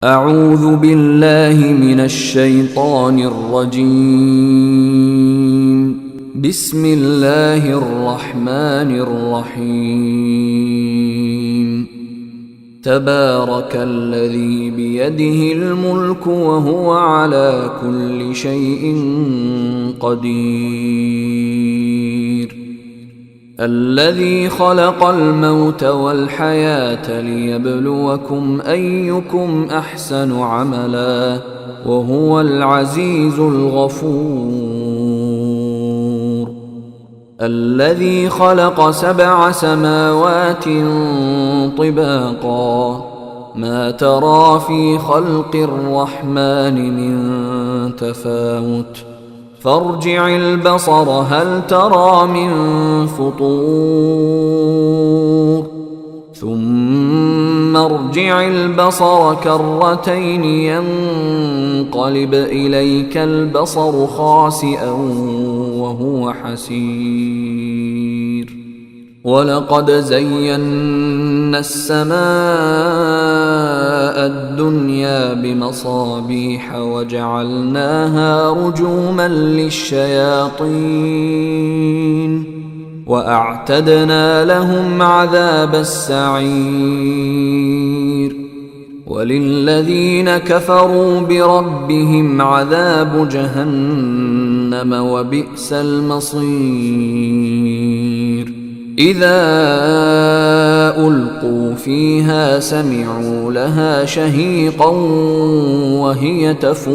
أعوذ بالله من الشيطان الرجيم. بسم الله الرحمن الرحيم. تبارك الذي بيده الملك وهو على كل شيء قدير. الذي خلق الموت والحياة ليبلوكم أيكم أحسن عملا وهو العزيز الغفور. الذي خلق 7 سماوات طباقا ما ترى في خلق الرحمن من تفاوت فارجع البصر هل ترى من فطور ثم ارجع البصر كرتين ينقلب إليك البصر خاسئا وهو حسير. ولقد زينا السماء الدنيا بمصابيح وجعلناها رجوما للشياطين وأعتدنا لهم عذاب السعير. وللذين كفروا بربهم عذاب جهنم وبئس المصير. إذا ألقوا فيها سمعوا لها شهيقا وهي تفور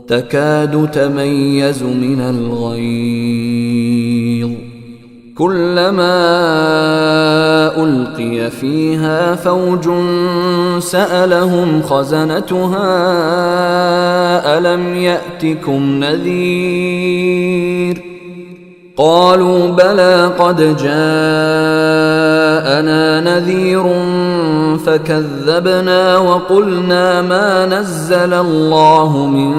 تكاد تميز من الغيظ كلما ألقي فيها فوج سألهم خزنتها ألم يأتكم نذير قالوا بلى قد جاءنا نذير فكذبنا وقلنا ما نزل الله من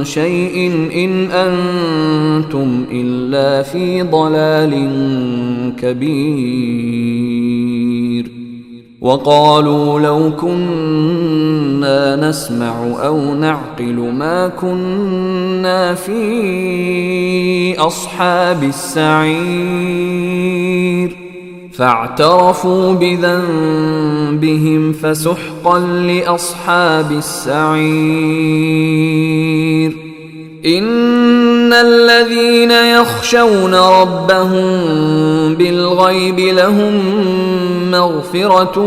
شيء إن أنتم إلا في ضلال كبير. وقالوا لو كنا نسمع أو نعقل ما كنا في أصحاب السعير فاعترفوا بذنبهم فسحقا لأصحاب السعير. إن الذين يخشون ربهم بالغيب لهم مغفرة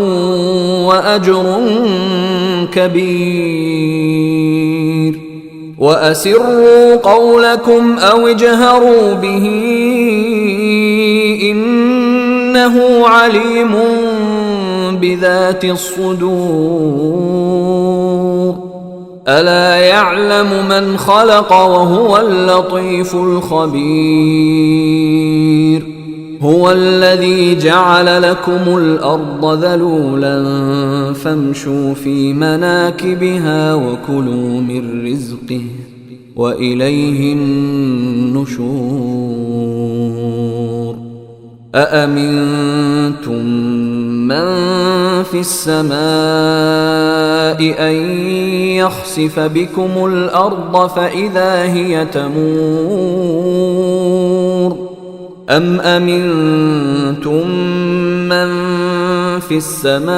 وأجر كبير. وأسروا قولكم أو اجهروا به إنه عليم بذات الصدور. ألا يعلم من خلق وهو اللطيف الخبير. هو الذي جعل لكم الأرض ذلولا فامشوا في مناكبها وكلوا من رزقه وإليه النشور. أأمنتم من في السماء أن يخسف بكم الأرض فإذا هي تمور أم أمنتم من في السماء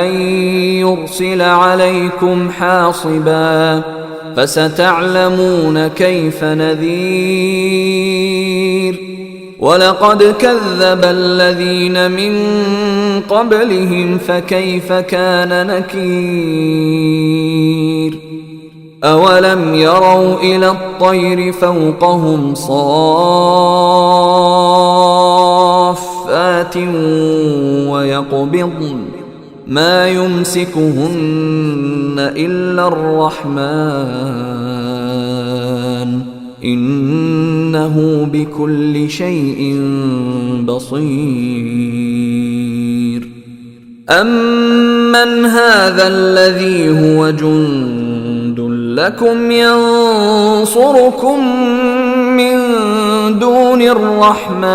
أن يرسل عليكم حاصبا فستعلمون كيف نذير. ولقد كذب الذين من قبلهم فكيف كان نكير. أولم يروا إلى الطير فوقهم صافات ويقبضن ما يمسكهن إلا الرحمن إنه بكل شيء بصير. أمن هذا الذي هو جند لكم ينصركم من دون الرحمن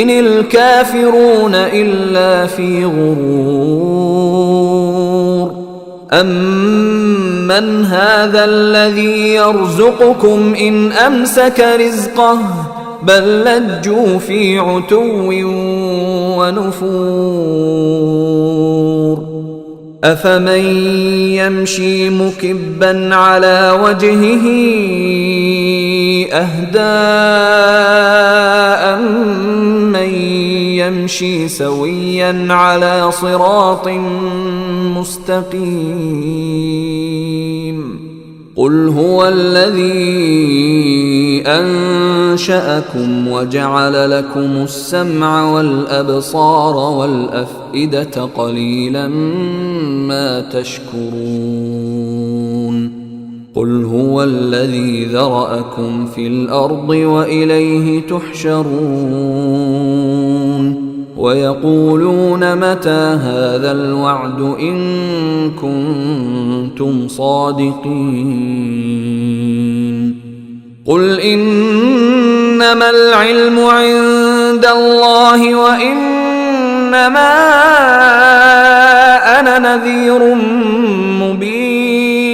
إن الكافرون إلا في غرور أمن هذا الذي يرزقكم إن أمسك رزقه بل لجوا في عتو ونفور أفمن يمشي مكبا على وجهه أهدى أمن يمشي سويا على صراط مستقيم قل هو الذي أنشأكم وجعل لكم السمع والأبصار والأفئدة قليلا ما تشكرون قل هو الذي ذرأكم في الأرض وإليه تحشرون ويقولون متى هذا الوعد إن كنتم صادقين قل إنما العلم عند الله وإنما أنا نذير مبين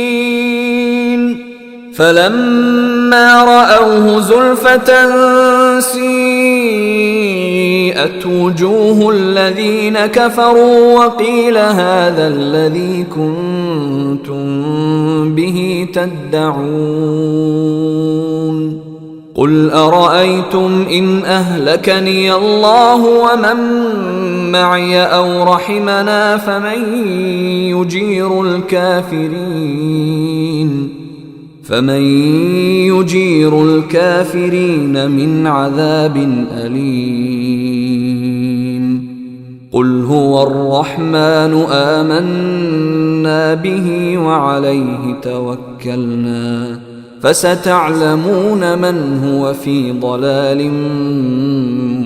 فلما رأوه زلفة سيئت وجوه الذين كفروا وقيل هذا الذي كنتم به تدعون قل أرأيتم إن أهلكني الله ومن معي أو رحمنا فمن يجير الكافرين من عذاب أليم قل هو الرحمن آمنا به وعليه توكلنا فستعلمون من هو في ضلال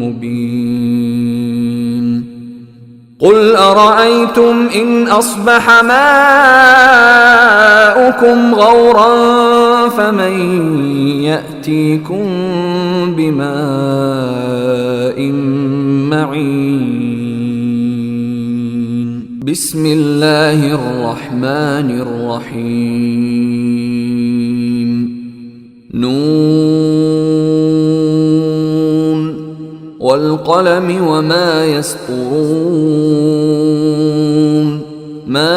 مبين قل أرأيتم إن أصبح ماؤكم غورا فمن يأتيكم بماء معين بسم الله الرحمن الرحيم نون والقلم وما يسطرون ما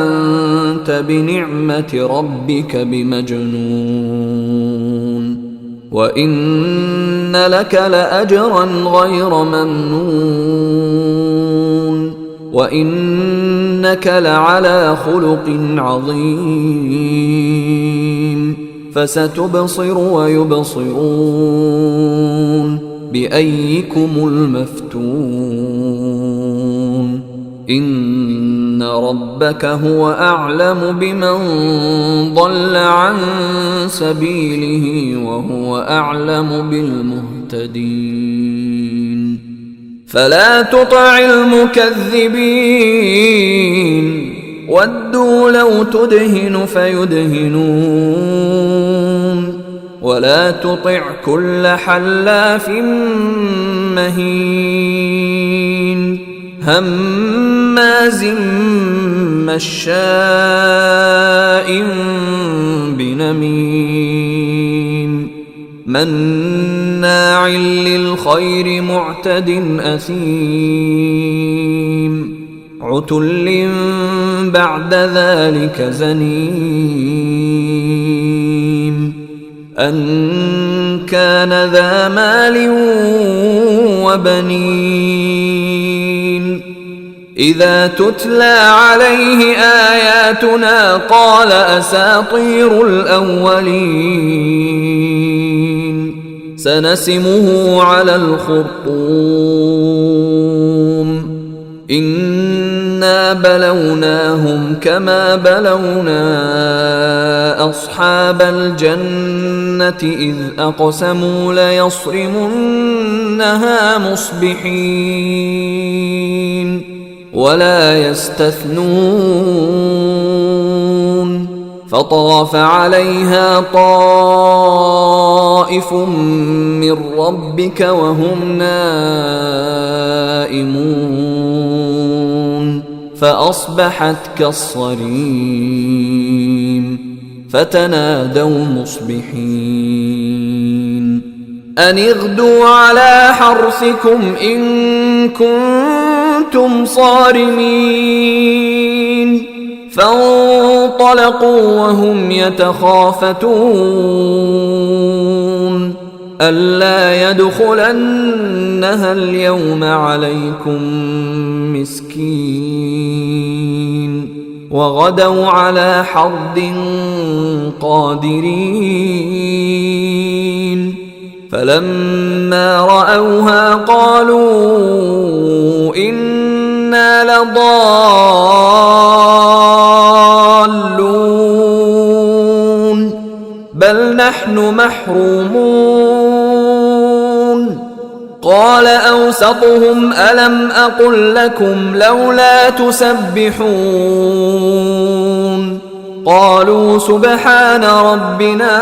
أنت بنعمة ربك بمجنون وإن لك لأجرا غير ممنون وإنك لعلى خلق عظيم فستبصر ويبصرون بأيكم المفتون إن ربك هو أعلم بمن ضل عن سبيله وهو أعلم بالمهتدين فلا تطع المكذبين ودوا لو تدهن فيدهنون ولا تطع كل حلاف مهين هماز مشاء بنميم مناع للخير معتد أثيم عتل بعد ذلك زنيم أن كان ذا مال وبنين إذا تتلى عليه آياتنا قال أساطير الأولين سنسمه على الخرطوم إنا بلوناهم كما بلونا أصحاب الجنة إذ أقسموا ليصرمنها مصبحين ولا يستثنون فطاف عليها طائف من ربك وهم نائمون فأصبحت كالصريم فتنادوا مصبحين أن اغدوا على حرثكم إن كنتم صارمين فانطلقوا وهم يتخافتون ألا يدخلنها اليوم عليكم مسكين وغدوا على حرد قادرين فلما رأوها قالوا إنا لضالون بل نحن محرومون قال أوسطهم ألم أقل لكم لولا تسبحون قالوا سبحان ربنا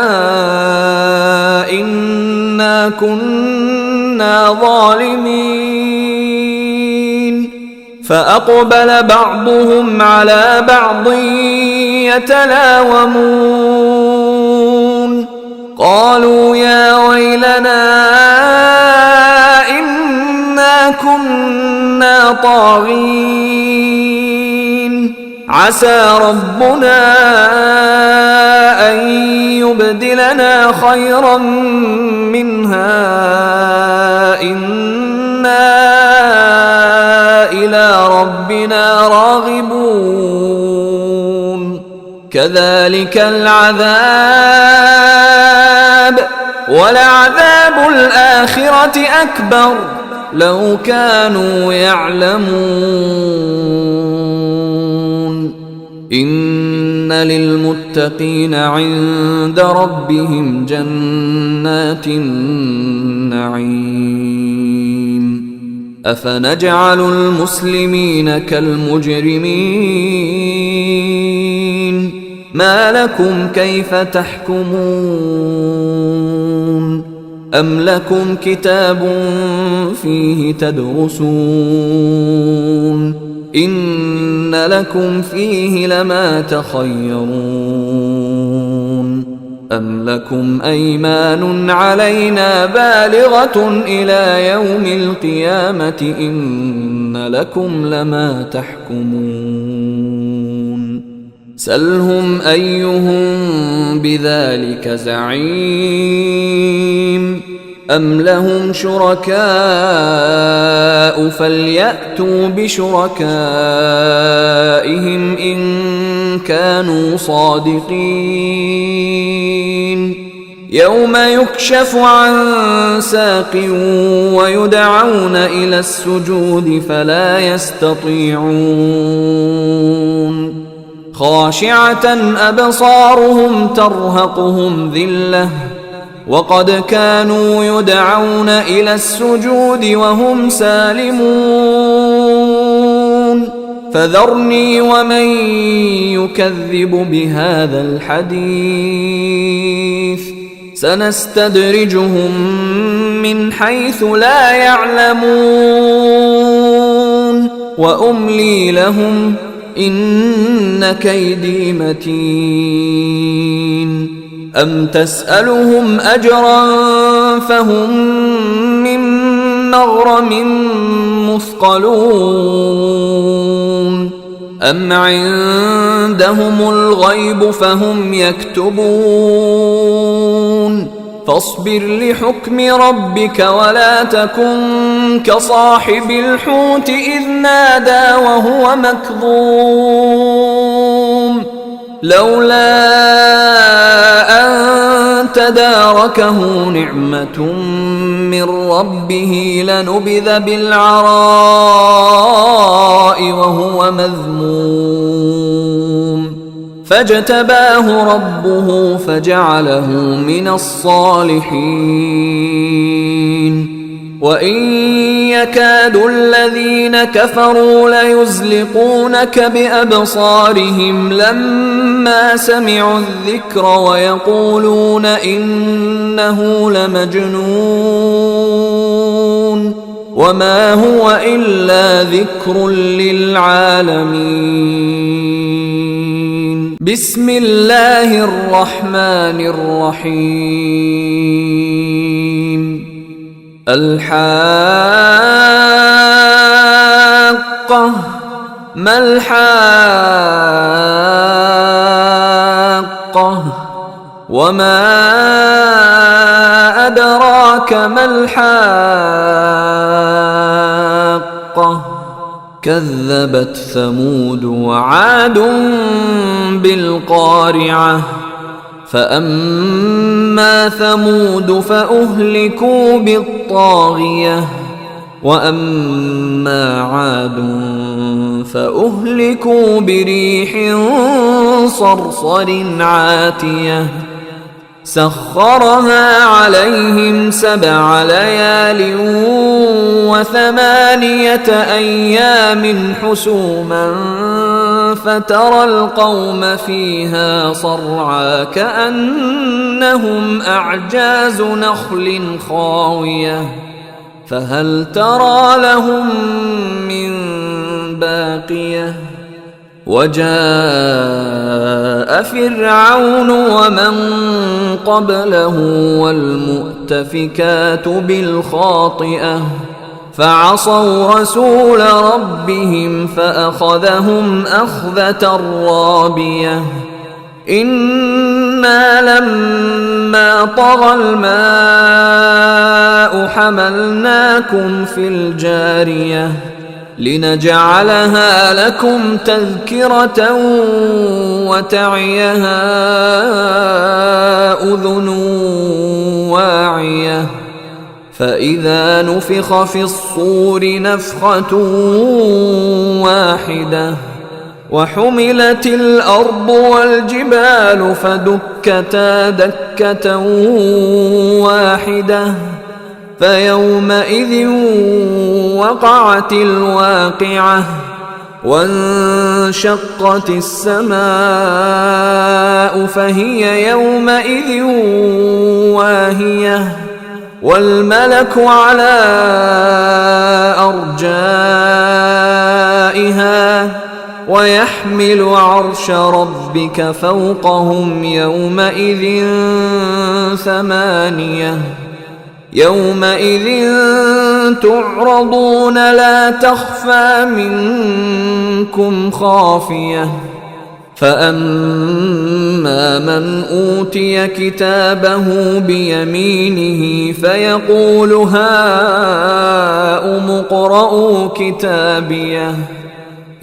إنا كنا ظالمين فأقبل بعضهم على بعض يتلاومون قالوا يا ويلنا إنا كنا طاغين عسى ربنا أن يبدلنا خيرا منها إنا إلى ربنا راغبون كذلك العذاب ولعذاب الآخرة أكبر لو كانوا يعلمون إن للمتقين عند ربهم جنات النعيم أفنجعل المسلمين كالمجرمين ما لكم كيف تحكمون أم لكم كتاب فيه تدرسون إن لكم فيه لما تخيرون أم لكم أيمان علينا بالغة إلى يوم القيامة إن لكم لما تحكمون سلهم أيهم بذلك زعيم أم لهم شركاء فليأتوا بشركائهم إن كانوا صادقين يوم يكشف عن ساق ويدعون إلى السجود فلا يستطيعون خاشعة أبصارهم ترهقهم ذلة وقد كانوا يدعون إلى السجود وهم سالمون فذرني ومن يكذب بهذا الحديث سنستدرجهم من حيث لا يعلمون وأملي لهم إن كيدي متين أم تسألهم أجرا فهم من مغرم مثقلون أم عندهم الغيب فهم يكتبون فاصبر لحكم ربك ولا تكن كصاحب الحوت إذ نادى وهو مكظوم لولا أن تداركه نعمة من ربه لنبذ بالعراء وهو مذموم فاجتباه ربه فجعله من الصالحين وإن يكاد الذين كفروا ليزلقونك بأبصارهم لما سمعوا الذكر ويقولون إنه لمجنون وما هو إلا ذكر للعالمين. بسم الله الرحمن الرحيم. الحاقة ما الحاقة وما أدراك ما الحاقة كذبت ثمود وعاد بالقارعة فأما ثمود فأهلكوا بالطاغية وأما عاد فأهلكوا بريح صرصر عاتية سخرها عليهم 7 ليال و8 أيام حسوما فترى القوم فيها صرعى كأنهم أعجاز نخل خاوية فهل ترى لهم من باقية وجاء فرعون ومن قبله والمؤتفكات بالخاطئة فعصوا رسول ربهم فأخذهم أخذة رابية إنا لما طغى الماء حملناكم في الجارية لنجعلها لكم تذكرة وتعيها أذن واعية فإذا نفخ في الصور نفخة واحدة وحملت الأرض والجبال فدكتا دكة واحدة فيومئذ وقعت الواقعة وانشقت السماء فهي يومئذ واهية والملك على أرجائها ويحمل عرش ربك فوقهم يومئذ 8 يومئذ تعرضون لا تخفى منكم خافية فأما من أوتي كتابه بيمينه فيقول هاؤم اقرءوا كتابيه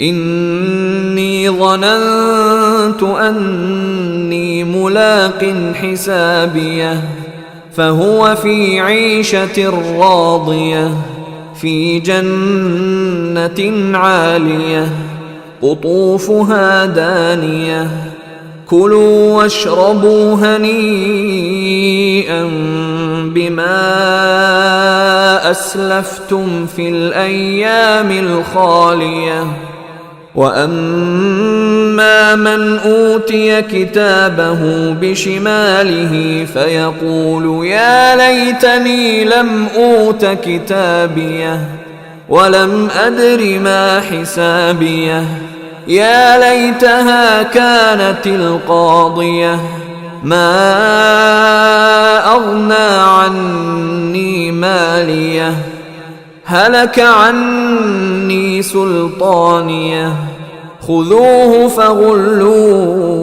إني ظننت أني ملاق حسابيه فهو في عيشة راضية في جنة عالية قطوفها دانية كلوا واشربوا هنيئا بما أسلفتم في الأيام الخالية وأما من أوتي كتابه بشماله فيقول يا ليتني لم أوت كتابيه ولم أدر ما حسابيه يا ليتها كانت القاضية ما أغنى عني ماليه هلك عني سلطانيه خذوه فغلوه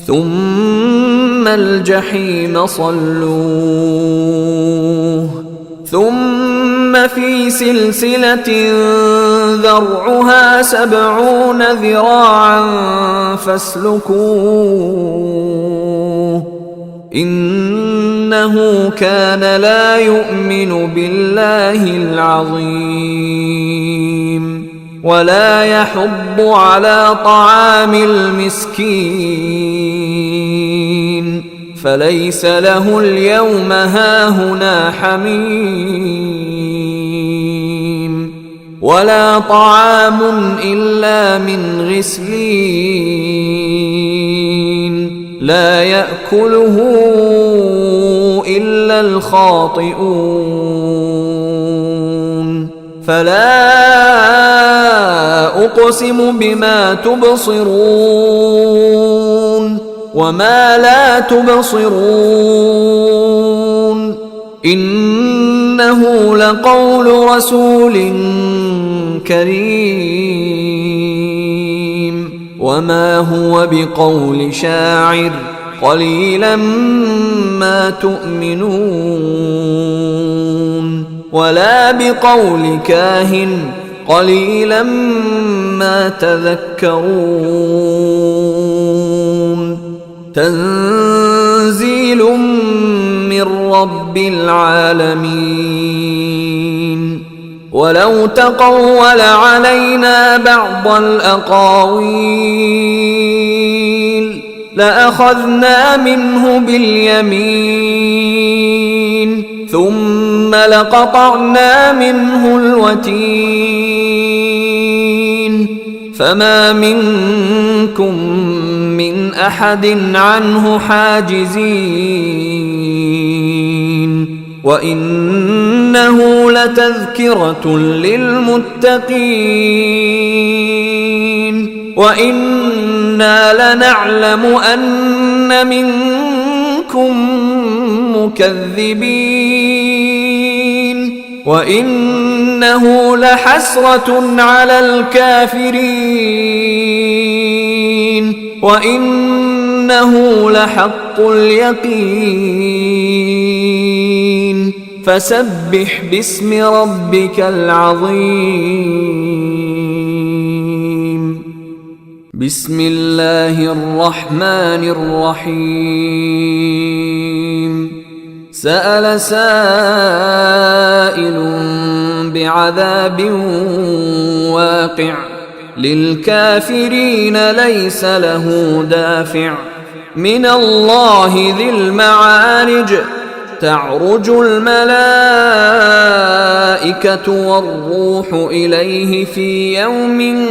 ثم الجحيم صلوه ثم في سلسلة ذرعها 70 ذراعا فاسلكوه إنه كان لا يؤمن بالله العظيم ولا يحض على طعام المسكين فليس له اليوم هاهنا حميم ولا طعام إلا من غسلين لا يأكله إلا الخاطئون فلا أقسم بما تبصرون وما لا تبصرون إنه لقول رسول كريم وما هو بقول شاعر قليلا ما تؤمنون ولا بقول كاهن قليلا ما تذكرون تنزيل من رب العالمين ولو تقول علينا بعض الأقاويل لأخذنا منه باليمين ثم لقطعنا منه الوتين فما منكم من أحد عنه حاجزين وإنه لتذكرة للمتقين وإنا لنعلم أن منكم مكذبين وإنه لحسرة على الكافرين وإنه لحق اليقين فسبح باسم ربك العظيم بسم الله الرحمن الرحيم سأل سائل بعذاب واقع للكافرين ليس له دافع من الله ذي المعارج تعرج الملائكة والروح إليه في يوم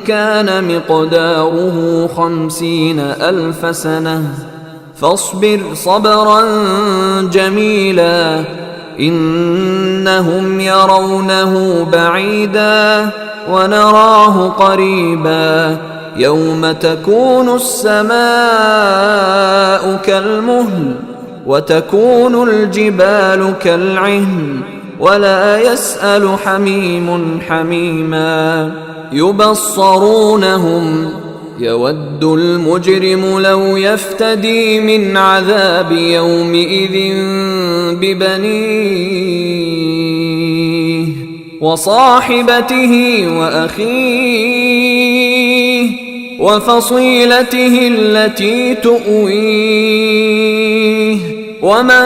كان مقداره 50,000 سنة فاصبر صبرا جميلا إنهم يرونه بعيدا ونراه قريبا يوم تكون السماء كالمهل وتكون الجبال كالعهن ولا يسأل حميم حميما يبصرونهم يود المجرم لو يفتدي من عذاب يومئذ ببنيه وصاحبته وأخيه وفصيلته التي تؤويه ومن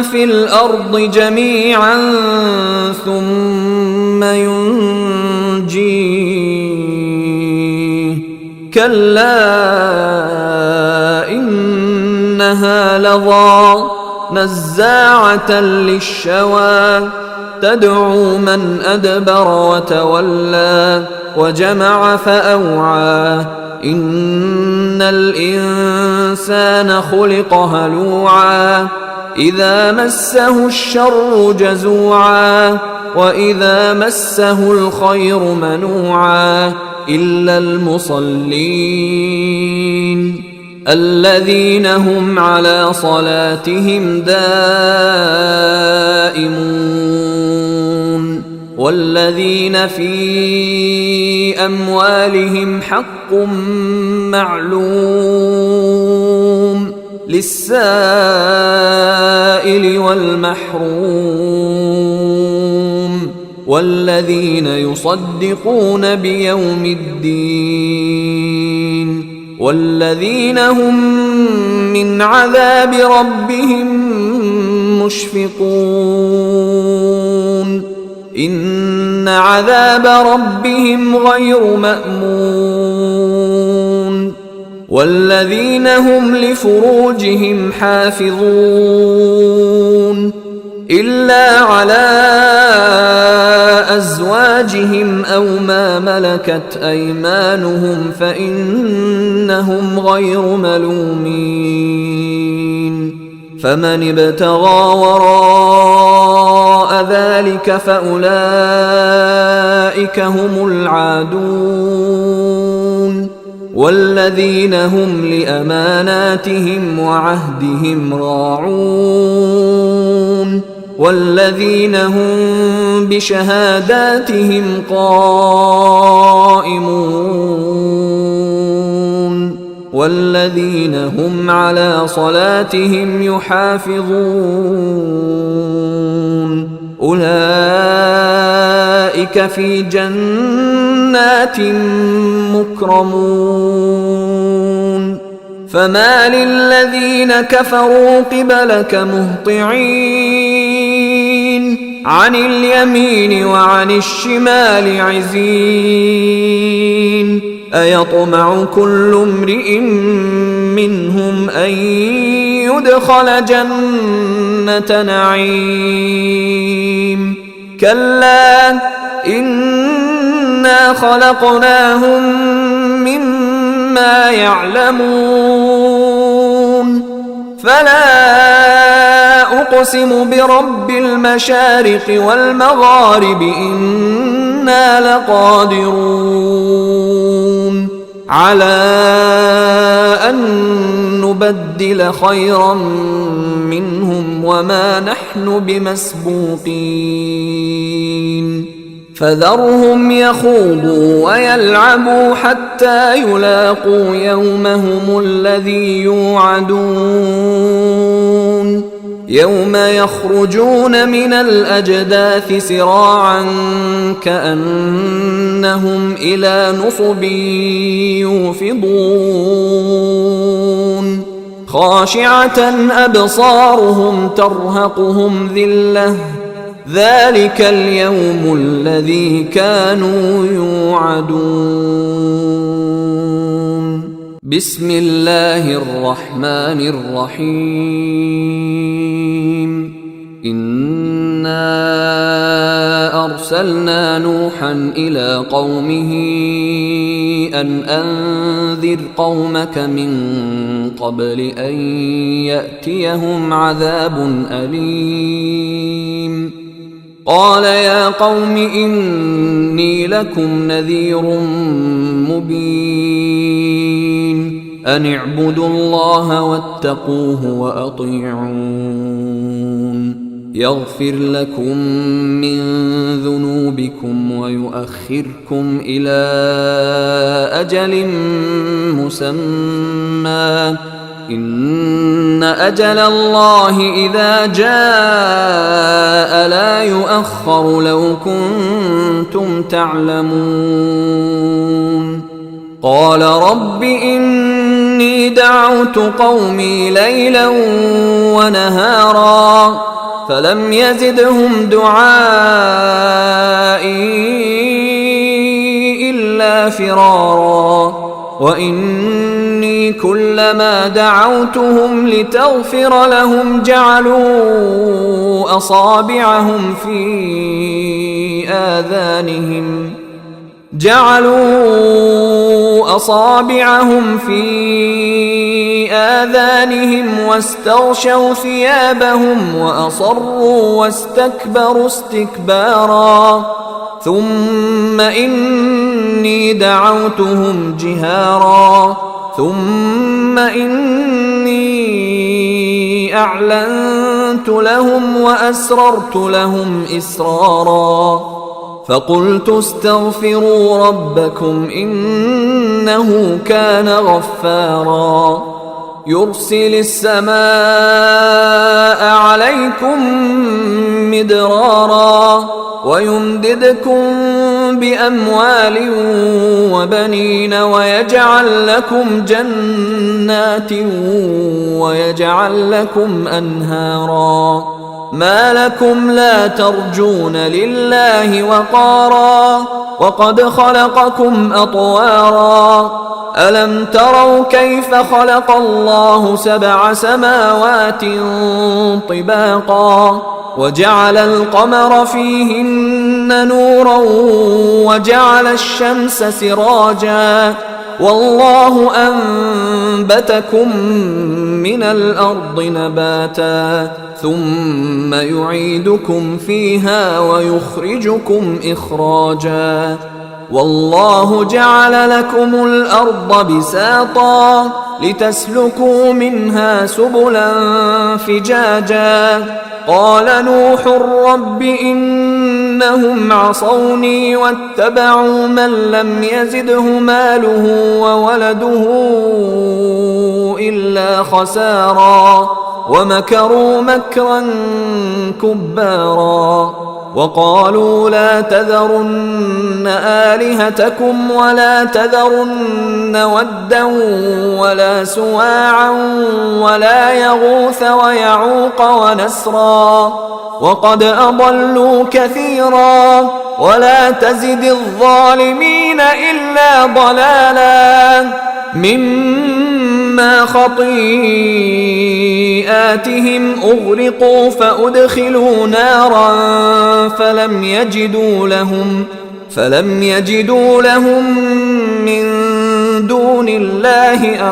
في الأرض جميعا ثم ينجيه كلا إنها لظى نزاعة للشوى تدعو من أدبر وتولى وجمع فأوعى إن الإنسان خلق هلوعا إذا مسه الشر جزوعا وإذا مسه الخير منوعا إلا المصلين الذين هم على صلاتهم دائمون والذين في أموالهم حق معلوم للسائل والمحروم والذين يصدقون بيوم الدين والذين هم من عذاب ربهم مشفقون إن عذاب ربهم غير مأمون والذين هم لفروجهم حافظون إلا على أزواجهم أو ما ملكت أيمانهم فإنهم غير ملومين فمن ابتغى وراء ذلك فأولئك هم العادون والذين هم لأماناتهم وعهدهم راعون والذين هم بشهاداتهم قائمون والذين هم على صلاتهم يحافظون أولئك في جنات مكرمون فما للذين كفروا قبلك مهطعين عن اليمين وعن الشمال عزين أيطمع كل امرئ منهم أن يدخل جنة نعيم كلا إنا خلقناهم مما يعلمون فلا أقسم برب المشارق والمغارب إنا لقادرون على أن نبدل خيرا منهم وما نحن بمسبوقين فذرهم يخوضوا ويلعبوا حتى يلاقوا يومهم الذي يوعدون يوم يخرجون من الأجداث سراعا كأنهم إلى نصب يوفضون خاشعة أبصارهم ترهقهم ذلة ذلك اليوم الذي كانوا يوعدون بسم الله الرحمن الرحيم إنا أرسلنا نوحا إلى قومه أن أنذر قومك من قبل أن يأتيهم عذاب أليم قال يا قوم إني لكم نذير مبين أن اعبدوا الله واتقوه وأطيعون يغفر لكم من ذنوبكم ويؤخركم إلى أجل مسمى إن أجل الله إذا جاء لا يؤخر لو كنتم تعلمون قال رب إني دعوت قومي ليلا ونهارا فلم يزدهم دعائي إلا فرارا وإني كلما دعوتهم لتغفر لهم جعلوا أصابعهم في آذانهم واستغشوا ثيابهم وأصروا واستكبروا استكبارا ثم إني دعوتهم جهارا ثم إني أعلنت لهم وأسررت لهم إسرارا فقلت استغفروا ربكم إنه كان غفارا يرسل السماء عليكم مدرارا ويمددكم بأموال وبنين ويجعل لكم جنات ويجعل لكم أنهارا ما لكم لا ترجون لله وقارا وقد خلقكم أطوارا ألم تروا كيف خلق الله 7 سماوات طباقا وجعل القمر فيهن نورا وجعل الشمس سراجا والله أنبتكم من الأرض نباتا ثم يعيدكم فيها ويخرجكم إخراجا والله جعل لكم الأرض بساطا لتسلكوا منها سبلا فجاجا قال نوح رب إنهم عصوني واتبعوا من لم يزده ماله وولده إلا خسارا ومكروا مكرا كبارا وقالوا لا تذرن آلهتكم ولا تذرن ودا ولا سواعا ولا يغوث ويعوق ونسرا وقد أضلوا كثيرا ولا تزد الظالمين إلا ضلالا مما خطيئاتهم أغرقوا فأدخلوا نارا فلم يجدوا لهم من دون الله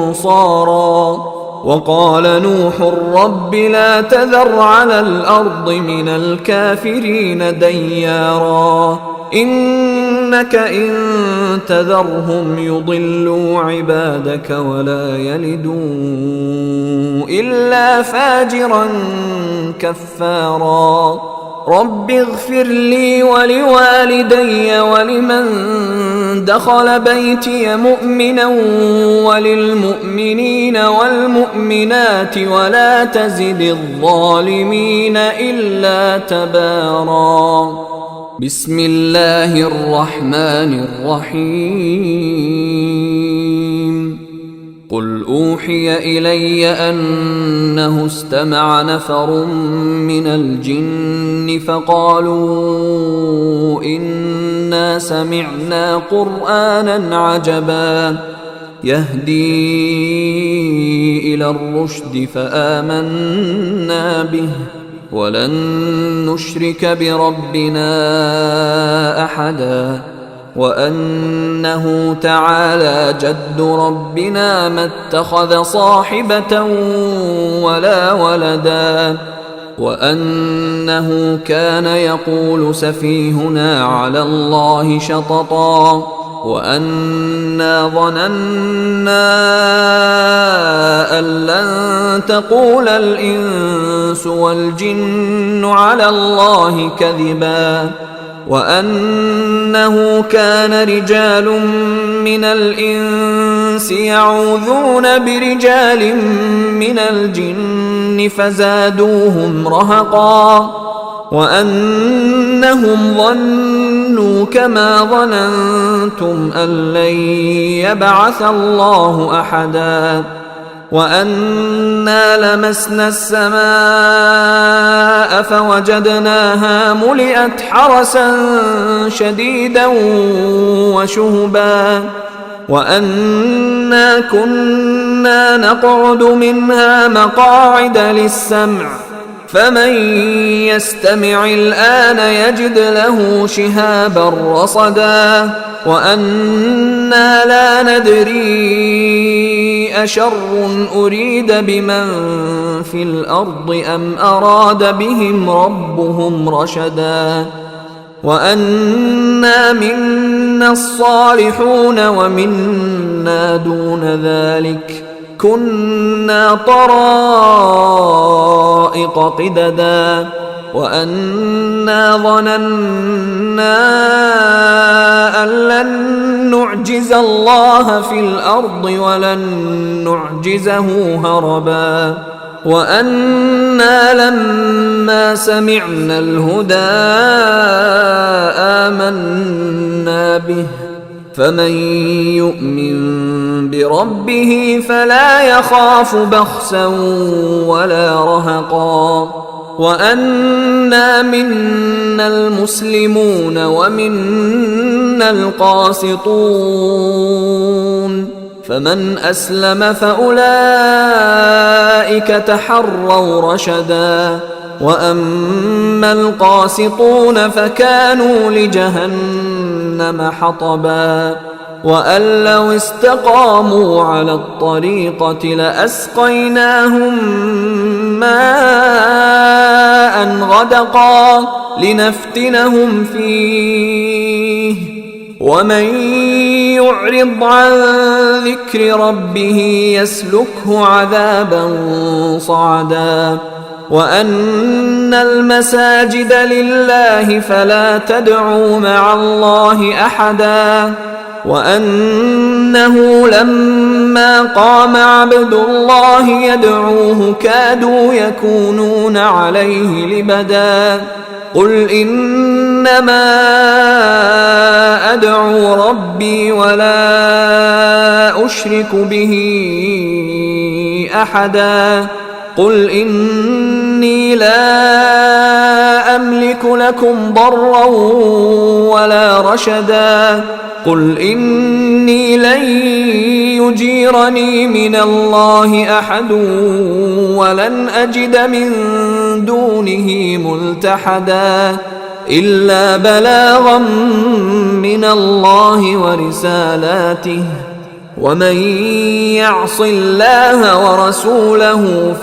أنصارا وقال نوح رب لا تذر على الأرض من الكافرين ديارا إنك إن تذرهم يضلوا عبادك ولا يلدوا إلا فاجرا كفارا رب اغفر لي ولوالدي ولمن دخل بيتي مؤمنا وللمؤمنين والمؤمنات ولا تزد الظالمين إلا تبارا بسم الله الرحمن الرحيم قل أوحي إلي أنه استمع نفر من الجن فقالوا إنا سمعنا قرآنا عجبا يهدي إلى الرشد فآمنا به ولن نشرك بربنا أحدا وأنه تعالى جد ربنا ما اتخذ صاحبة ولا ولدا وأنه كان يقول سفيهنا على الله شططا وأنا ظننا أن لن تقول الإنس والجن على الله كذبا وأنه كان رجال من الإنس يعوذون برجال من الجن فزادوهم رهقا وأنهم ظنوا كما ظننتم أن لن يبعث الله أحدا وأنا لمسنا السماء فوجدناها ملئت حرسا شديدا وشهبا وأنا كنا نقعد منها مقاعد للسمع فمن يستمع الآن يجد له شهابا رصدا وأنا لا ندري أشر أريد بمن في الأرض أم أراد بهم ربهم رشدا وأنا منا الصالحون ومنا دون ذلك كنا طرائق قددا وأنا ظننا أن لن نعجز الله في الأرض ولن نعجزه هربا وأنا لما سمعنا الهدى آمنا به فمن يؤمن بربه فلا يخاف بخسا ولا رهقا وأنا منا المسلمون ومنا القاسطون فمن أسلم فأولئك تحروا رشدا وأما القاسطون فكانوا لجهنم حطبا وأن لو استقاموا على الطريقة لأسقيناهم ماء غدقا لنفتنهم فيه ومن يعرض عن ذكر ربه يسلكه عذابا صعدا وأن المساجد لله فلا تدعوا مع الله أحدا وأنه لما قام عبد الله يدعوه كادوا يكونون عليه لبدا قل إنما أدعو ربي ولا أشرك به أحدا قل إني لا أملك لكم ضرا ولا رشدا قل إني لن يجيرني من الله أحد ولن أجد من دونه ملتحدا إلا بلاغا من الله ورسالاته ومن يعص الله ورسوله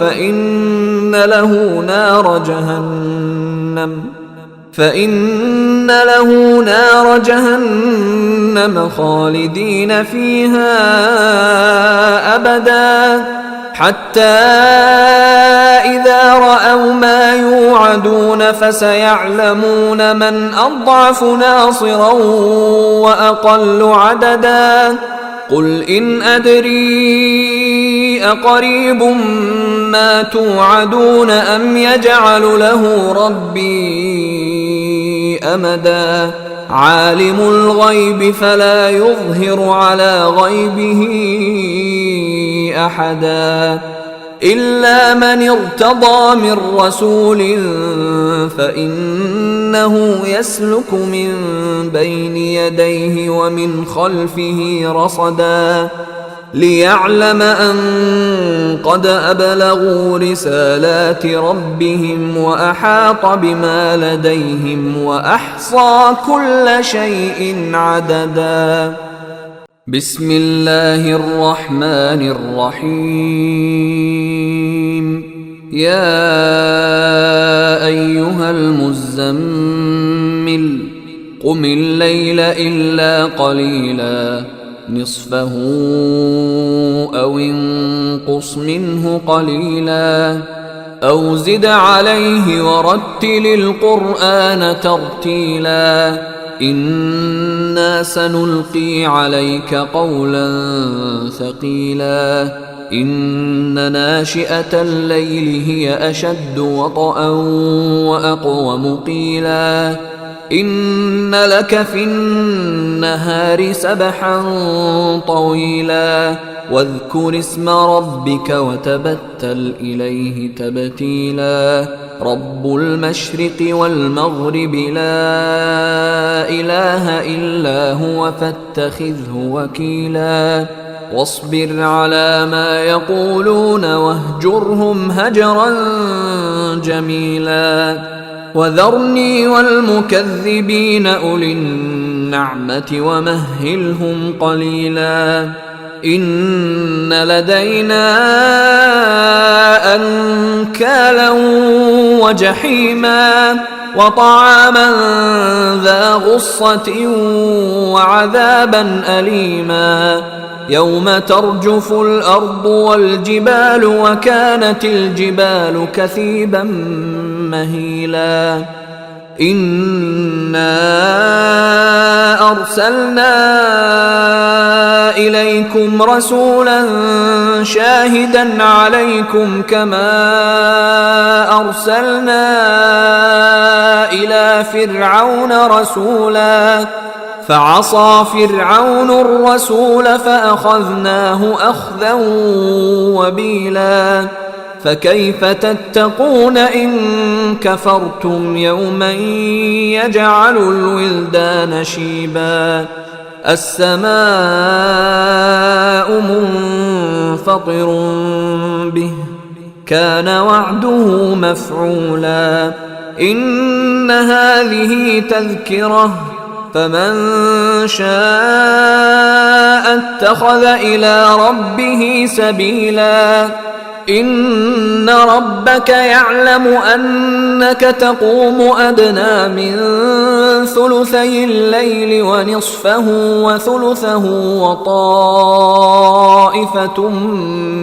فإن له نار جهنم خالدين فيها أبدا حتى إذا رأوا ما يوعدون فسيعلمون من أضعف ناصرا وأقل عددا قل إن أدري أقريب ما توعدون أم يجعل له ربي أمدا عالم الغيب فلا يظهر على غيبه أحدا إلا من ارتضى من رسول فإنه يسلك من بين يديه ومن خلفه رصدا ليعلم أن قد أبلغوا رسالات ربهم وأحاط بما لديهم وأحصى كل شيء عددا بسم الله الرحمن الرحيم يا أيها المزمل قم الليل إلا قليلا نصفه أو انقص منه قليلا أو زد عليه ورتل القرآن ترتيلا إنا سنلقي عليك قولا ثقيلا إن ناشئة الليل هي أشد وطئا وأقوم قيلا إن لك في النهار سبحا طويلا واذكر اسم ربك وتبتل إليه تبتيلا رب المشرق والمغرب لا إله إلا هو فاتخذه وكيلا واصبر على ما يقولون واهجرهم هجرا جميلا وذرني والمكذبين أولي النعمة ومهلهم قليلا إن لدينا أنكالا وجحيما وطعاما ذا غصة وعذابا أليما يوم ترجف الأرض والجبال وكانت الجبال كثيبا مهيلا إنا أرسلنا إليكم رسولا شاهدا عليكم كما أرسلنا إلى فرعون رسولا فعصى فرعون الرسول فأخذناه أخذا وبيلا فكيف تتقون إن كفرتم يوما يجعل الولدان شيبا السماء منفطر به كان وعده مفعولا إن هذه تذكرة فمن شاء اتخذ إلى ربه سبيلا إن ربك يعلم أنك تقوم أدنى من ثلثي الليل ونصفه وثلثه وطائفة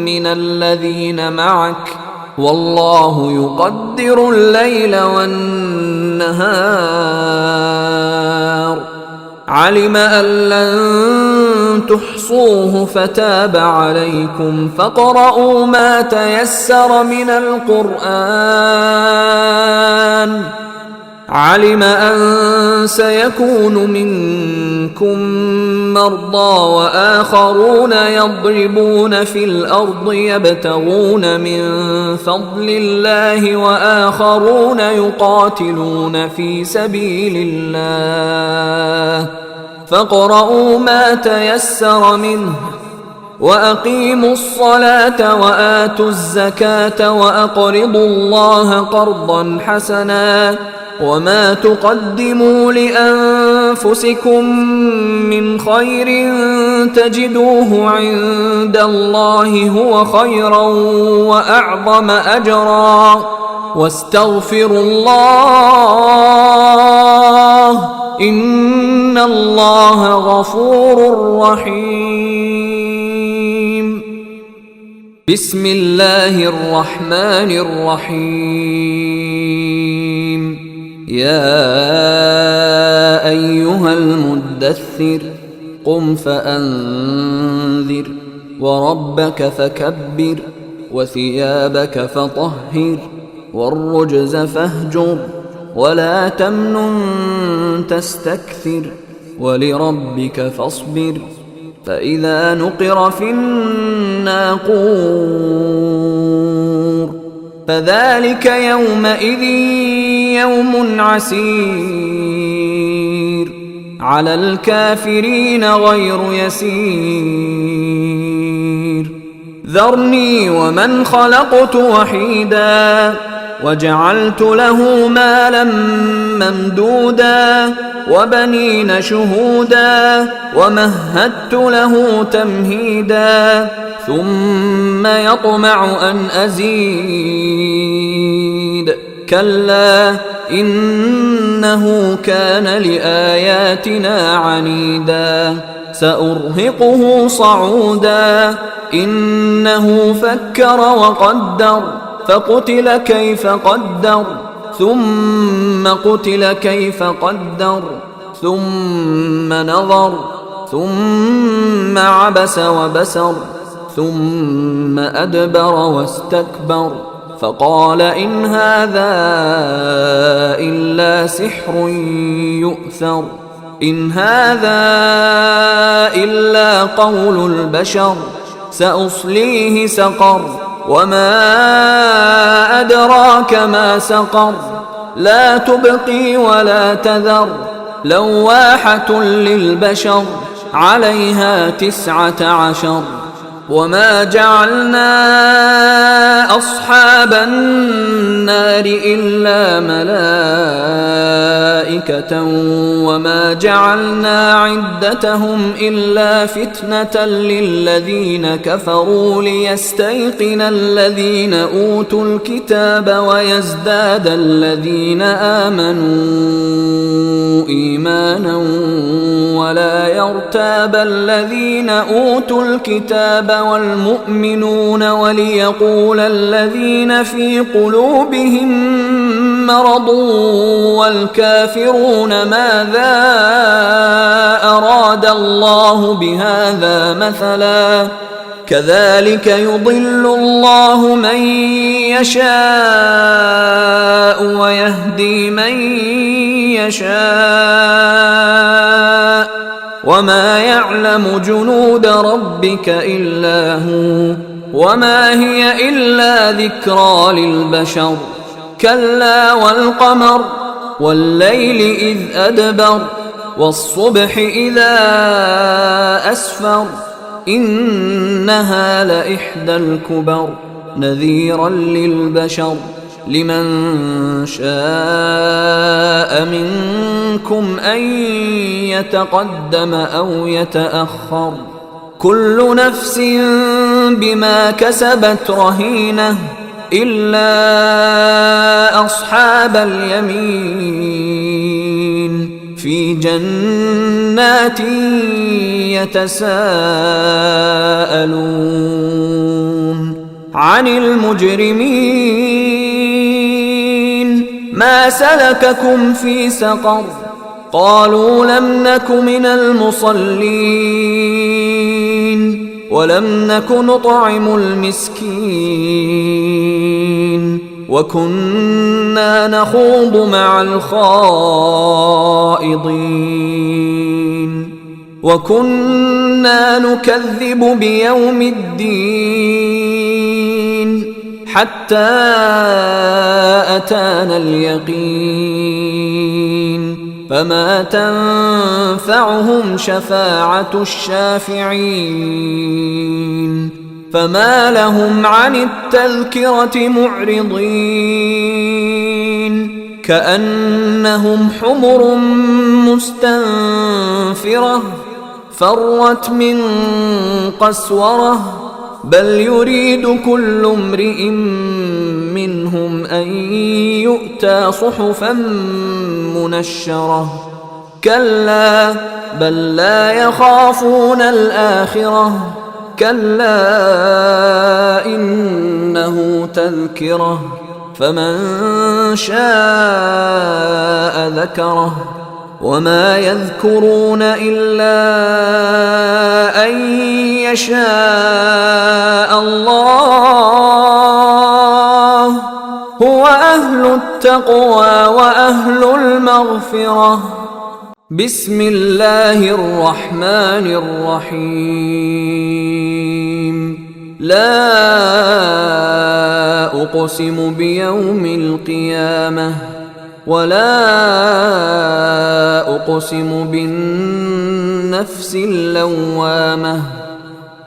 من الذين معك والله يقدر الليل والنهار علم أن لن تحصوه فتاب عليكم فاقرؤوا ما تيسر من القرآن علم أن سيكون منكم مرضى وآخرون يضربون في الأرض يبتغون من فضل الله وآخرون يقاتلون في سبيل الله فاقرؤوا ما تيسر منه وأقيموا الصلاة وآتوا الزكاة وأقرضوا الله قرضا حسنا وما تقدموا لأنفسكم من خير تجدوه عند الله هو خيرا وأعظم أجرا واستغفروا الله إن الله غفور رحيم بسم الله الرحمن الرحيم يا أيها المدثر قم فأنذر وربك فكبر وثيابك فطهر والرجز فاهجر ولا تمنن تستكثر ولربك فاصبر فإذا نقر في الناقور فذلك يومئذ يوم عسير على الكافرين غير يسير ذرني ومن خلقت وحيدا وجعلت له مالا ممدودا وبنين شهودا ومهدت له تمهيدا ثم يطمع أن أزيد كلا إنه كان لآياتنا عنيدا سأرهقه صعودا إنه فكر وقدر فقتل كيف قدر ثم قتل كيف قدر ثم نظر ثم عبس وبسر ثم أدبر واستكبر فقال إن هذا إلا سحر يؤثر إن هذا إلا قول البشر سأصليه سقر وما أدراك ما سقر لا تبقي ولا تذر لواحة للبشر عليها 19 وما جعلنا أصحاب النار إلا ملائكة وما جعلنا عدتهم إلا فتنة للذين كفروا ليستيقن الذين أوتوا الكتاب ويزداد الذين آمنوا إيمانا ولا يرتاب الذين أوتوا الكتاب والمؤمنون وليقول الذين في قلوبهم مرض والكافرون ماذا أراد الله بهذا مثلا كذلك يضل الله من يشاء ويهدي من يشاء وما يعلم جنود ربك إلا هو وما هي إلا ذكرى للبشر كلا والقمر والليل إذ أدبر والصبح إذا أسفر إنها لإحدى الكبر نذيرا للبشر لمن شاء منكم أن يتقدم أو يتأخر كل نفس بما كسبت رهينة إلا أصحاب اليمين في جنات يتساءلون عن المجرمين ما سلككم في سقر قالوا لم نك من المصلين ولم نك نطعم المسكين وكنا نخوض مع الخائضين وكنا نكذب بيوم الدين حتى أتانا اليقين فما تنفعهم شفاعة الشافعين فما لهم عن التذكرة معرضين كأنهم حمر مستنفرة فرت من قسورة بل يريد كل امرئ منهم أن يؤتى صحفا منشرة كلا بل لا يخافون الآخرة كلا إنه تذكرة فمن شاء ذكره وما يذكرون إلا أن يشاء الله هو أهل التقوى وأهل المغفرة بسم الله الرحمن الرحيم لا أقسم بيوم القيامة ولا أقسم بالنفس اللوامة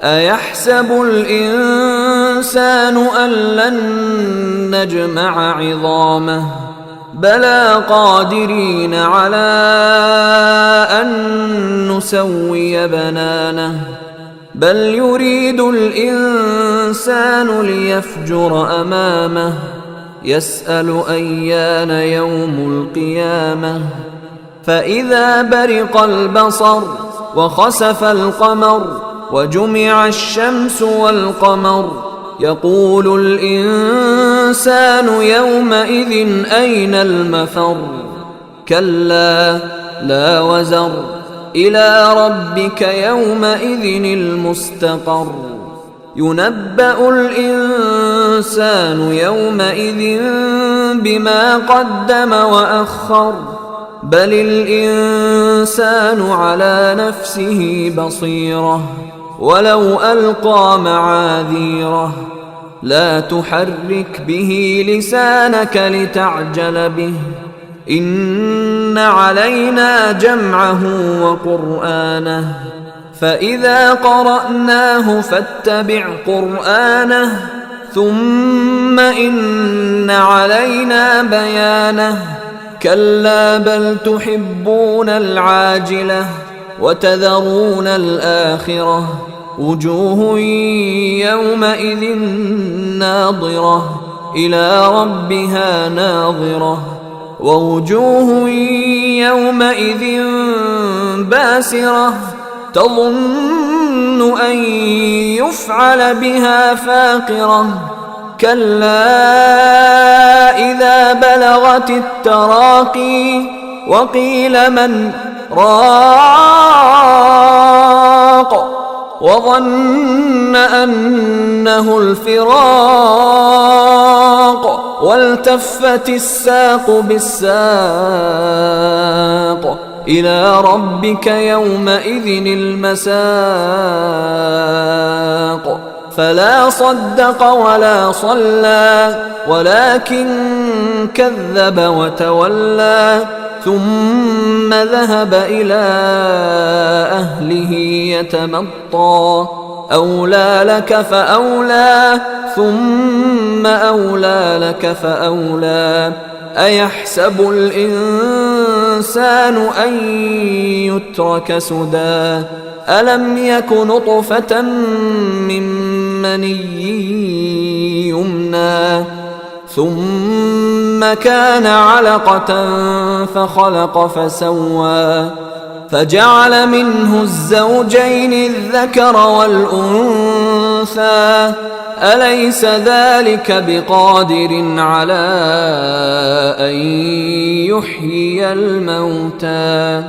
أيحسب الإنسان أن لن نجمع عظامه بلى قادرين على أن نسوي بنانه بل يريد الإنسان ليفجر أمامه يسأل أيان يوم القيامة فإذا برق البصر وخسف القمر وجمع الشمس والقمر يقول الإنسان يومئذ أين المفر كلا لا وزر إلى ربك يومئذ المستقر ينبأ الإنسان يومئذ بما قدم وأخر بل الإنسان على نفسه بصيرة ولو ألقى معاذيره لا تحرك به لسانك لتعجل به إن علينا جمعه وقرآنه فإذا قرأناه فاتبع قرآنه ثم إن علينا بيانه كلا بل تحبون العاجلة وتذرون الآخرة وجوه يومئذ ناظرة إلى ربها ناظرة ووجوه يومئذ باسرة تظن أن يفعل بها فاقرة كلا إذا بلغت التراقي وقيل من راق وظن أنه الفراق والتفت الساق بالساق إلى ربك يومئذ المساق فلا صدق ولا صلى ولكن كذب وتولى ثم ذهب إلى أهله يتمطى أولى لك فأولى ثم أولى لك فأولى أيحسب الإنسان أن يترك سدى ألم يك نطفة من مني يمنى ثم كان علقة فخلق فسوى فجعل منه الزوجين الذكر والأنثى أليس ذلك بقادر على أن يحيي الموتى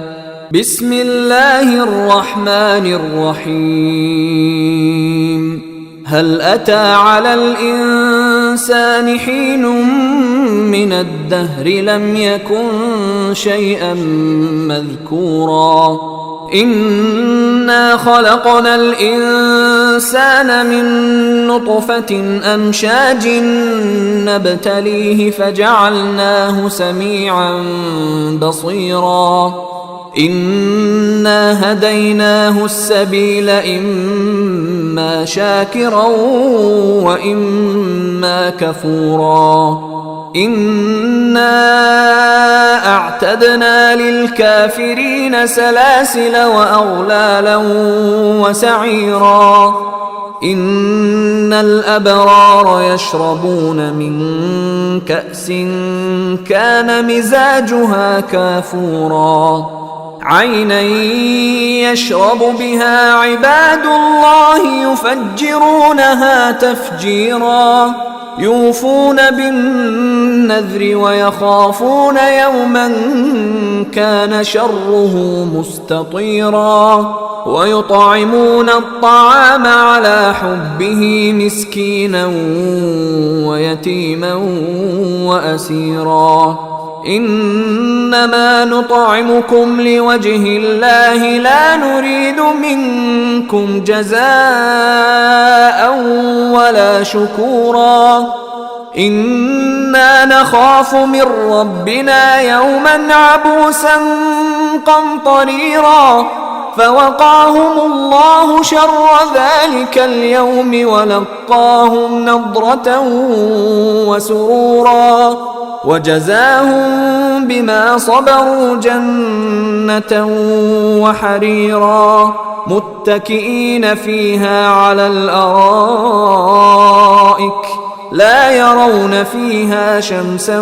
بسم الله الرحمن الرحيم هل أتى على الإنسان حين من الدهر لم يكن شيئا مذكورا إنا خلقنا الإنسان من نطفة أمشاج نبتليه فجعلناه سميعا بصيرا إنا هديناه السبيل إما شاكرا وإما كفورا إنا أعتدنا للكافرين سلاسل وأغلالا وسعيرا إن الأبرار يشربون من كأس كان مزاجها كافورا عينا يشرب بها عباد الله يفجرونها تفجيرا يوفون بالنذر ويخافون يوما كان شره مستطيرا ويطعمون الطعام على حبه مسكينا ويتيما وأسيرا إنما نطعمكم لوجه الله لا نريد منكم جزاء ولا شكورا إنا نخاف من ربنا يوما عبوسا قمطريرا فوقاهم الله شر ذلك اليوم ولقاهم نضرة وسرورا وجزاهم بما صبروا جنة وحريرا متكئين فيها على الأرائك لا يرون فيها شمسا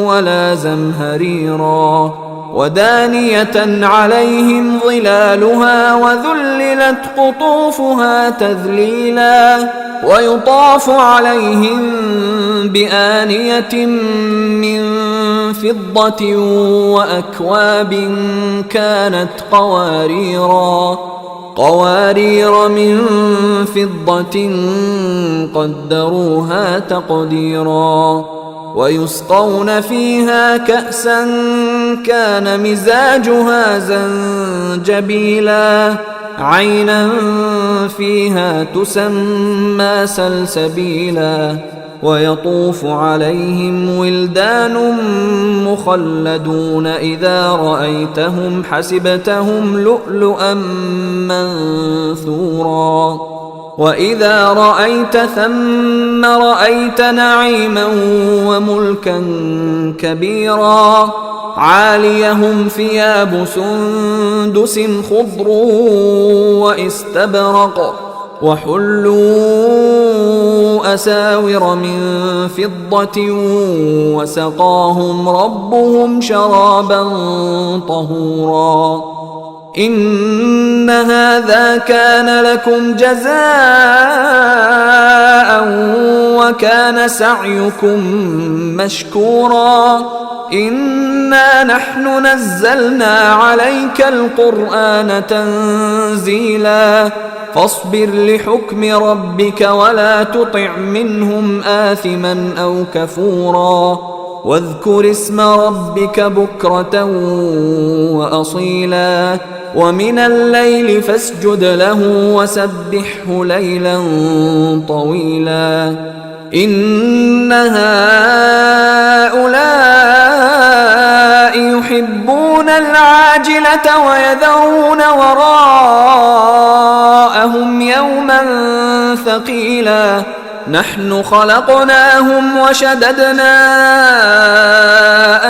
ولا زمهريرا ودانية عليهم ظلالها وذللت قطوفها تذليلا ويطاف عليهم بآنية من فضة وأكواب كانت قوارير من فضة قدروها تقديرا ويسقون فيها كأسا كان مزاجها زنجبيلا عينا فيها تسمى سلسبيلا ويطوف عليهم ولدان مخلدون إذا رأيتهم حسبتهم لؤلؤا منثورا وإذا رأيت ثم رأيت نعيما وملكا كبيرا عاليهم ثياب سندس خضر واستبرق وحلوا أساور من فضة وسقاهم ربهم شرابا طهورا إن هذا كان لكم جزاء وكان سعيكم مشكورا إنا نحن نزلنا عليك القرآن تنزيلا فاصبر لحكم ربك ولا تطع منهم آثما أو كفورا واذكر اسم ربك بكرة وأصيلا ومن الليل فاسجد له وسبحه ليلا طويلا إن هؤلاء يحبون العاجلة ويذرون وراءهم يوما ثقيلا نحن خلقناهم وشددنا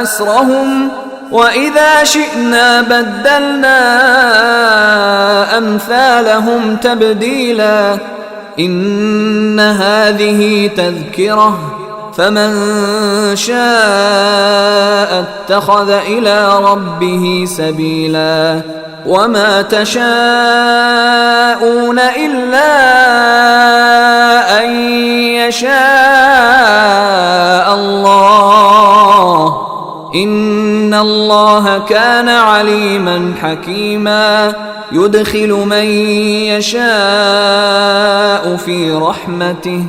أسرهم وإذا شئنا بدلنا أمثالهم تبديلا إن هذه تذكرة فمن شاء اتخذ إلى ربه سبيلا وما تشاءون إلا أن يشاء الله إن الله كان عليما حكيما يدخل من يشاء في رحمته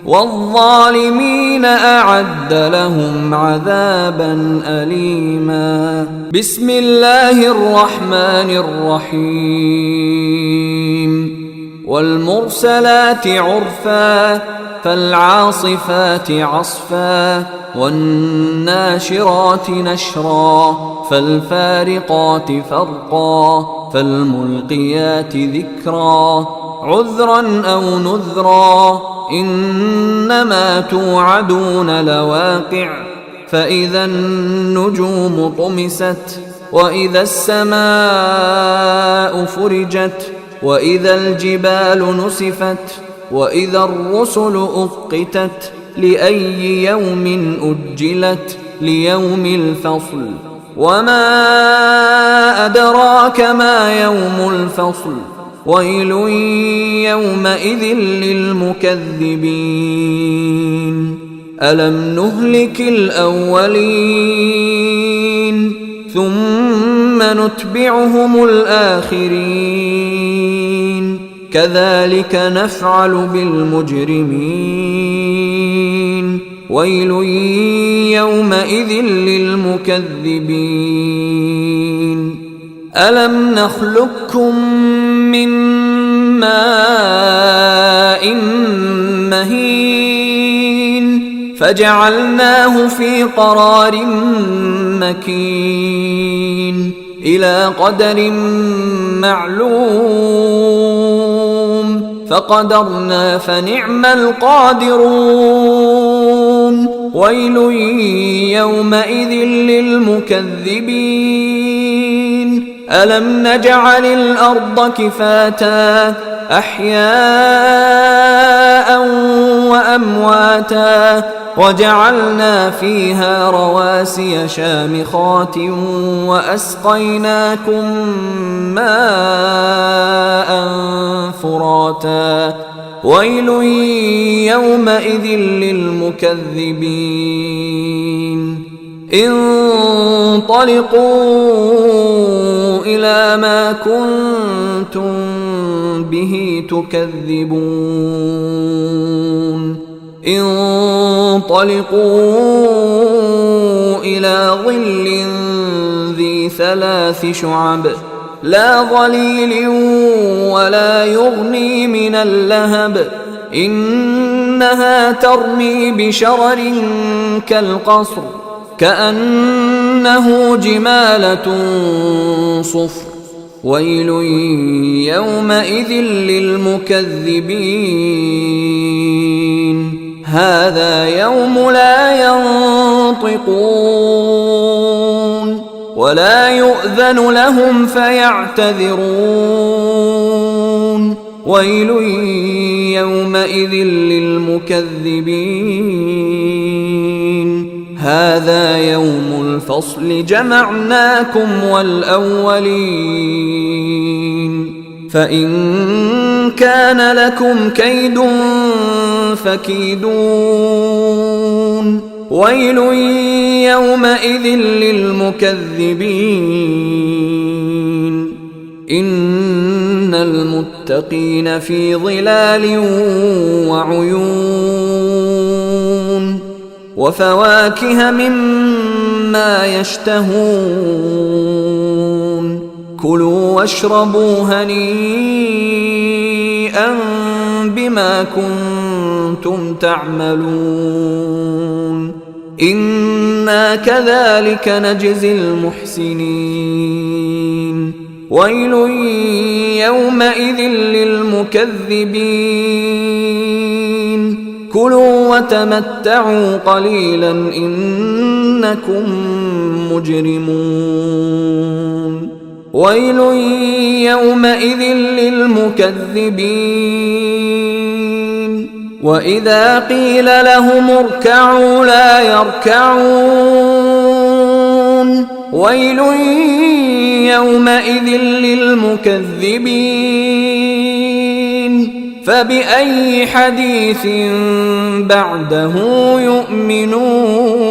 والظالمين أعد لهم عذابا أليما بسم الله الرحمن الرحيم والمرسلات عرفا فالعاصفات عصفا والناشرات نشرا فالفارقات فرقا فالملقيات ذكرا عذرا أو نذرا إنما توعدون لواقع فإذا النجوم طمست وإذا السماء فرجت وإذا الجبال نسفت وإذا الرسل أقتت لأي يوم أجلت ليوم الفصل وما أدراك ما يوم الفصل ويل يومئذ للمكذبين ألم نهلك الأولين ثم نتبعهم الآخرين كذلك نفعل بالمجرمين ويل يومئذ للمكذبين ألم نخلقكم من ماء مهين فجعلناه في قرار مكين إلى قدر معلوم فقدرنا فنعم القادرون ويل يومئذ للمكذبين ألم نجعل الأرض كفاتا أحياء وأمواتا وجعلنا فيها رواسي شامخات وأسقيناكم ماء فراتا ويل يومئذ للمكذبين انطلقوا إلى ما كنتم به تكذبون انطلقوا إلى ظل ذي 3 شعب لا ظليل ولا يغني من اللهب إنها ترمي بشرر كالقصر كأنه جمالة صفر ويل يومئذ للمكذبين هذا يوم لا ينطقون ولا يؤذن لهم فيعتذرون ويل يومئذ للمكذبين هذا يوم الفصل جمعناكم والأولين فإن كان لكم كيد فكيدون ويل يومئذ للمكذبين إن المتقين في ظلال وعيون وفواكه مما يشتهون كلوا واشربوا هنيئا بما كنتم تعملون إنا كذلك نجزي المحسنين ويل يومئذ للمكذبين كلوا وتمتعوا قليلا إنكم مجرمون ويل يومئذ للمكذبين وإذا قيل لهم اركعوا لا يركعون ويل يومئذ للمكذبين فبأي حديث بعده يؤمنون